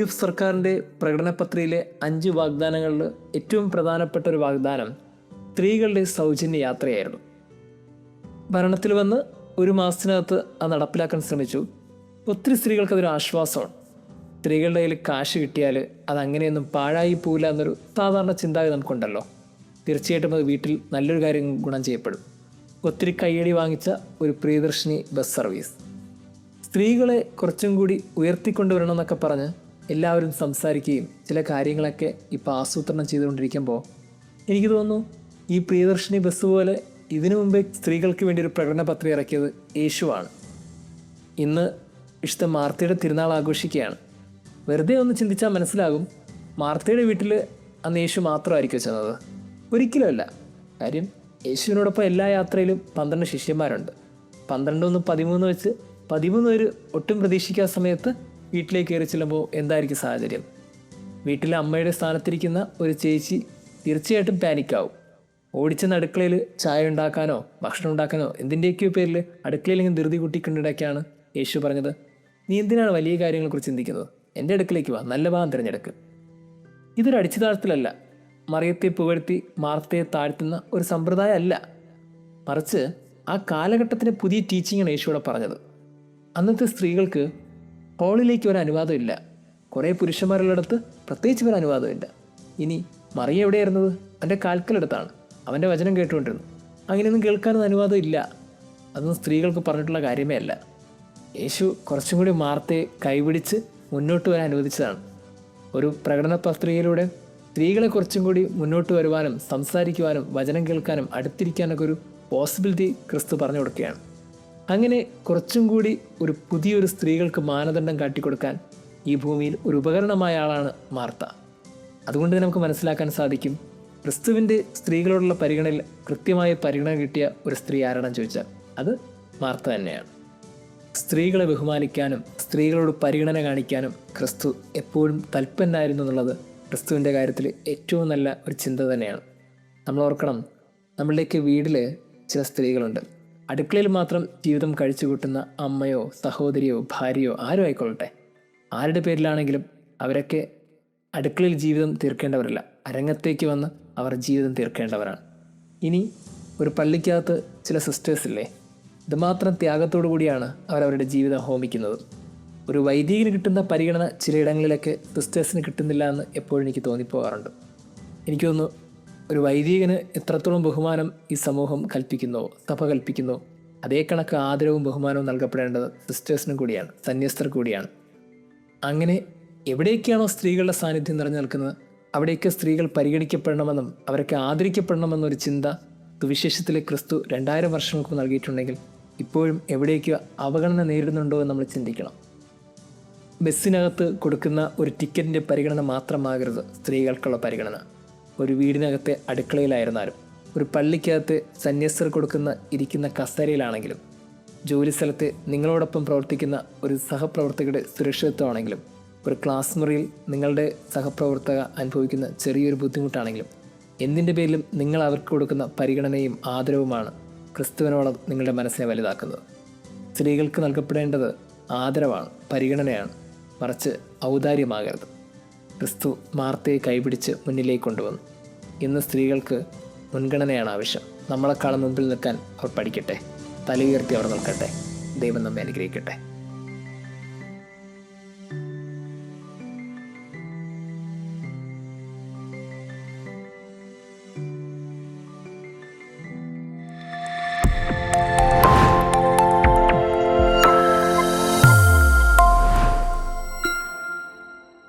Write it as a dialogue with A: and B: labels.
A: F സർക്കാരിൻ്റെ പ്രകടന പത്രികയിലെ 5 വാഗ്ദാനങ്ങളിൽ ഏറ്റവും പ്രധാനപ്പെട്ട ഒരു വാഗ്ദാനം സ്ത്രീകളുടെ സൗജന്യ യാത്രയായിരുന്നു. ഭരണത്തിൽ വന്ന് 1 മാസത്തിനകത്ത് അത് നടപ്പിലാക്കാൻ ശ്രമിച്ചു. ഒത്തിരി സ്ത്രീകൾക്ക് അതൊരു ആശ്വാസമാണ്. സ്ത്രീകളുടെ കയ്യിൽ കാശ് കിട്ടിയാൽ അതങ്ങനെയൊന്നും പാഴായി പോവില്ല എന്നൊരു സാധാരണ ചിന്താഗതി നമുക്കുണ്ടല്ലോ. തീർച്ചയായിട്ടും അത് വീട്ടിൽ നല്ലൊരു കാര്യം ഗുണം ചെയ്യപ്പെടും. ഒത്തിരി കയ്യടി വാങ്ങിച്ച ഒരു പ്രിയദർശിനി ബസ് സർവീസ് സ്ത്രീകളെ കുറച്ചും കൂടി ഉയർത്തിക്കൊണ്ടുവരണമെന്നൊക്കെ പറഞ്ഞ് എല്ലാവരും സംസാരിക്കുകയും ചില കാര്യങ്ങളൊക്കെ ഇപ്പോൾ ആസൂത്രണം ചെയ്തുകൊണ്ടിരിക്കുമ്പോൾ എനിക്ക് തോന്നുന്നു ഈ പ്രിയദർശിനി ബസ് പോലെ ഇതിനു മുമ്പേ സ്ത്രീകൾക്ക് വേണ്ടി ഒരു പ്രകടന പത്രിക ഇറക്കിയത് യേശുവാണ്. ഇന്ന് വിശുദ്ധ മാർത്തയുടെ തിരുനാൾ ആഘോഷിക്കുകയാണ്. വെറുതെ ഒന്ന് ചിന്തിച്ചാൽ മനസ്സിലാകും, മാർത്തയുടെ വീട്ടിൽ അന്ന് യേശു മാത്രമായിരിക്കും ചെന്നത്. ഒരിക്കലുമല്ല. കാര്യം യേശുവിനോടൊപ്പം എല്ലാ യാത്രയിലും 12 ശിഷ്യന്മാരുണ്ട്. 12 × 13 വെച്ച് 13 പേര് ഒട്ടും പ്രതീക്ഷിക്കാത്ത സമയത്ത് വീട്ടിലേക്ക് കയറി ചെല്ലുമ്പോൾ എന്തായിരിക്കും സാഹചര്യം? വീട്ടിലെ അമ്മയുടെ സ്ഥാനത്തിരിക്കുന്ന ഒരു ചേച്ചി തീർച്ചയായിട്ടും പാനിക്കാവും. ഓടിച്ചെന്ന് അടുക്കളയിൽ ചായ ഉണ്ടാക്കാനോ ഭക്ഷണം ഉണ്ടാക്കാനോ എന്തിൻ്റെയൊക്കെയോ പേരിൽ അടുക്കളയിൽ ഇങ്ങനെ ധൃതി കൂട്ടിക്കൊണ്ടിടയ്ക്കാണ് യേശു പറഞ്ഞത്, നീ എന്തിനാണ് വലിയ കാര്യങ്ങളെക്കുറിച്ച് ചിന്തിക്കുന്നത്? എൻ്റെ അടുക്കളയ്ക്ക് വാ, നല്ല ഭാഗം തിരഞ്ഞെടുക്ക്. ഇതൊരു അടിച്ചുതാഴ്ത്തലല്ല, മറിയത്തെ പുകഴ്ത്തി മാർത്തയെ താഴ്ത്തുന്ന ഒരു സമ്പ്രദായം അല്ല. മറിച്ച് ആ കാലഘട്ടത്തിൻ്റെ പുതിയ ടീച്ചിങ്ങാണ് യേശുവിടെ പറഞ്ഞത്. അന്നത്തെ സ്ത്രീകൾക്ക് ഹോളിലേക്ക് ഒരു അനുവാദമില്ല. കുറേ പുരുഷന്മാരുള്ളിടത്ത് പ്രത്യേകിച്ച് ഒരു അനുവാദമില്ല. ഇനി മറിയ എവിടെയായിരുന്നത്? അവൻ്റെ കാൽക്കലെടുത്താണ്. അവൻ്റെ വചനം കേട്ടുകൊണ്ടിരുന്നു. അങ്ങനെയൊന്നും കേൾക്കാനൊന്നും അനുവാദം ഇല്ല. അതൊന്നും സ്ത്രീകൾക്ക് പറഞ്ഞിട്ടുള്ള കാര്യമേ അല്ല. യേശു കുറച്ചും കൂടി മാർത്തയെ കൈപിടിച്ച് മുന്നോട്ട് വരാൻ അനുവദിച്ചതാണ്. ഒരു പ്രകടന പത്രികയിലൂടെ സ്ത്രീകളെ കുറച്ചും കൂടി മുന്നോട്ട് വരുവാനും സംസാരിക്കുവാനും വചനം കേൾക്കാനും അടുത്തിരിക്കാനൊക്കെ ഒരു പോസിബിലിറ്റി ക്രിസ്തു പറഞ്ഞു കൊടുക്കുകയാണ്. അങ്ങനെ കുറച്ചും കൂടി ഒരു പുതിയൊരു സ്ത്രീകൾക്ക് മാനദണ്ഡം കാട്ടിക്കൊടുക്കാൻ ഈ ഭൂമിയിൽ ഒരു ഉപകരണമായ ആളാണ് മാർത്ത. അതുകൊണ്ട് തന്നെ നമുക്ക് മനസ്സിലാക്കാൻ സാധിക്കും, ക്രിസ്തുവിൻ്റെ സ്ത്രീകളോടുള്ള പരിഗണനയിൽ കൃത്യമായ പരിഗണന കിട്ടിയ ഒരു സ്ത്രീ ആരാണെന്ന് ചോദിച്ചാൽ അത് മാർത്ത തന്നെയാണ്. സ്ത്രീകളെ ബഹുമാനിക്കാനും സ്ത്രീകളോട് പരിഗണന കാണിക്കാനും ക്രിസ്തു എപ്പോഴും തൽപ്പന്നായിരുന്നു എന്നുള്ളത് ക്രിസ്തുവിൻ്റെ കാര്യത്തിൽ ഏറ്റവും നല്ല ഒരു ചിന്ത തന്നെയാണ്. നമ്മൾ ഓർക്കണം, നമ്മളുടെയൊക്കെ വീട്ടിൽ ചില സ്ത്രീകളുണ്ട്. അടുക്കളയിൽ മാത്രം ജീവിതം കഴിച്ചു കൂട്ടുന്ന അമ്മയോ സഹോദരിയോ ഭാര്യയോ ആരും ആയിക്കൊള്ളട്ടെ, ആരുടെ പേരിലാണെങ്കിലും അവരൊക്കെ അടുക്കളയിൽ ജീവിതം തീർക്കേണ്ടവരല്ല, അരങ്ങത്തേക്ക് വന്ന് അവർ ജീവിതം തീർക്കേണ്ടവരാണ്. ഇനി ഒരു പള്ളിക്കകത്ത് ചില സിസ്റ്റേഴ്സില്ലേ, ഇതുമാത്രം ത്യാഗത്തോടു കൂടിയാണ് അവരവരുടെ ജീവിതം ഹോമിക്കുന്നത്. ഒരു വൈദികന് കിട്ടുന്ന പരിഗണന ചിലയിടങ്ങളിലൊക്കെ സിസ്റ്റേഴ്സിന് കിട്ടുന്നില്ല എന്ന് എപ്പോഴും എനിക്ക് തോന്നിപ്പോകാറുണ്ട്. എനിക്ക് തോന്നുന്നു, ഒരു വൈദികന് എത്രത്തോളം ബഹുമാനം ഈ സമൂഹം കൽപ്പിക്കുന്നോ സഭ കൽപ്പിക്കുന്നോ അതേ കണക്ക് ആദരവും ബഹുമാനവും നൽകപ്പെടേണ്ടത് സിസ്റ്റേഴ്സിനും കൂടിയാണ്, സന്യസ്തർ കൂടിയാണ്. അങ്ങനെ എവിടെയൊക്കെയാണോ സ്ത്രീകളുടെ സാന്നിധ്യം നിറഞ്ഞു നിൽക്കുന്നത് അവിടെയൊക്കെ സ്ത്രീകൾ പരിഗണിക്കപ്പെടണമെന്നും അവരൊക്കെ ആദരിക്കപ്പെടണമെന്നൊരു ചിന്ത സുവിശേഷത്തിലെ ക്രിസ്തു 2000 വർഷങ്ങൾക്ക് നൽകിയിട്ടുണ്ടെങ്കിൽ ഇപ്പോഴും എവിടെയൊക്കെയോ അവഗണന നേരിടുന്നുണ്ടോ എന്ന് നമ്മൾ ചിന്തിക്കണം. ബസ്സിനകത്ത് കൊടുക്കുന്ന ഒരു ടിക്കറ്റിൻ്റെ പരിഗണന മാത്രമാകരുത് സ്ത്രീകൾക്കുള്ള പരിഗണന. ഒരു വീടിനകത്തെ അടുക്കളയിലായിരുന്നാലും, ഒരു പള്ളിക്കകത്ത് സന്യസ്തർ ഇരിക്കുന്ന കസേരയിലാണെങ്കിലും, ജോലി സ്ഥലത്ത് നിങ്ങളോടൊപ്പം പ്രവർത്തിക്കുന്ന ഒരു സഹപ്രവർത്തകരുടെ സുരക്ഷിതത്വമാണെങ്കിലും, ഒരു ക്ലാസ് മുറിയിൽ നിങ്ങളുടെ സഹപ്രവർത്തക അനുഭവിക്കുന്ന ചെറിയൊരു ബുദ്ധിമുട്ടാണെങ്കിലും, എന്തിൻ്റെ പേരിലും നിങ്ങൾ അവർക്ക് കൊടുക്കുന്ന പരിഗണനയും ആദരവുമാണ് ക്രിസ്തുവിനോളം നിങ്ങളുടെ മനസ്സിനെ വലുതാക്കുന്നത്. സ്ത്രീകൾക്ക് നൽകപ്പെടേണ്ടത് ആദരവാണ്, പരിഗണനയാണ്, മറിച്ച് ഔദാര്യമാകരുത്. ക്രിസ്തു മാർത്തയെ കൈപിടിച്ച് മുന്നിലേക്ക് കൊണ്ടുവന്നു. ഇന്ന് സ്ത്രീകൾക്ക് മുൻഗണനയാണ് ആവശ്യം. നമ്മളെക്കാളും മുമ്പിൽ നിൽക്കാൻ അവർ പഠിക്കട്ടെ, തലയുയർത്തി അവർ നിൽക്കട്ടെ. ദൈവം നമ്മെ അനുഗ്രഹിക്കട്ടെ.